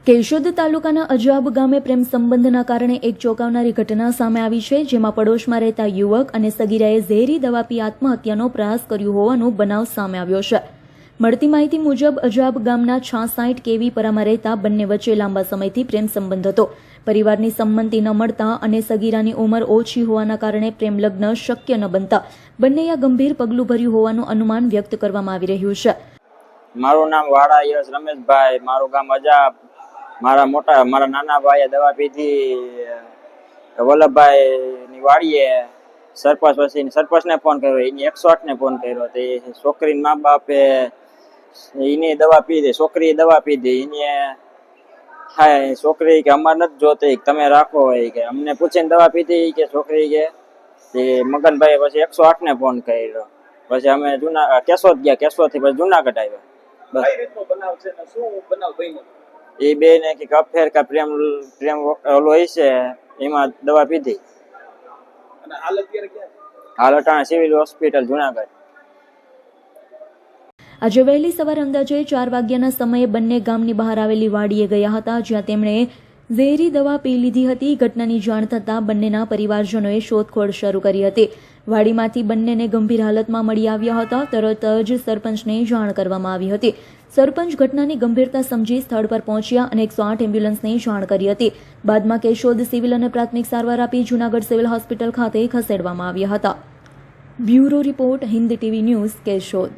કેશોદ તાલુકાના અજાબ ગામે પ્રેમ સંબંધના કારણે એક ચોંકાવનારી ઘટના સામે આવી છે, જેમાં પડોશમાં રહેતા યુવક અને સગીરાએ ઝેરી દવા પી આત્મહત્યાનો પ્રયાસ કર્યો હોવાનો બનાવ સામે આવ્યો છે। મળતી માહિતી મુજબ અજાબ ગામના 66 કેવી પરામાં રહેતા બંને વચ્ચે લાંબા સમયથી પ્રેમ સંબંધ હતો। પરિવારની સંમતિ ન મળતા અને સગીરાની ઉંમર ઓછી હોવાના કારણે પ્રેમ લગ્ન શક્ય ન બનતા બંનેએ ગંભીર પગલું ભર્યું હોવાનું અનુમાન વ્યક્ત કરવામાં આવી રહ્યું છે। મારું નામ વાડા યશ રમેશભાઈ, મારું ગામ અજાબ। મારા નાના ભાઈએ દવા પીધી વલ્લભભાઈ ની વાડીએ સરપંચ પછી સરપંચને ફોન કર્યો, એની 108 ને ફોન કર્યો। તે છોકરી મા બાપે એની દવા પીધી, છોકરી દવા પીધી, એને હા છોકરી કે અમારે નથી જોતી, તમે રાખો હોય કે અમને પૂછીને દવા પીધી કે છોકરી કે તે મગનભાઈ પછી 108 ને ફોન કર્યો। પછી અમે કેશોદ ગયા, કેશોદ થી પછી જુનાગઢ આવ્યા। એ બે ને કે અફેર કા પ્રેમ ઓલો હોય છે, એમાં દવા પીધી। હાલ અટાણે સિવિલ હોસ્પિટલ જુનાગઢ। આજે વહેલી સવારે અંદાજે 4 વાગ્યાના સમયે બંને ગામની બહાર આવેલી વાડીએ ગયા હતા, જ્યાં તેમણે ઝેરી દવા પી લીધી હતી। ઘટનાની જાણ થતાં બંનેના પરિવારજનોએ શોધખોળ શરૂ કરી હતી। વાડીમાંથી બંનેને ગંભીર હાલતમાં મળી આવ્યા હતા। તરત જ સરપંચને જાણ કરવામાં આવી હતી। સરપંચ ઘટનાની ગંભીરતા સમજી સ્થળ પર પહોંચ્યા અને 108 એમ્બ્યુલન્સને જાણ કરી હતી। બાદમાં કેશોદ સિવિલ અને પ્રાથમિક સારવાર આપી જૂનાગઢ સિવિલ હોસ્પિટલ ખાતે ખસેડવામાં આવ્યા હતા। Bureau report, Hind TV news, Keshod.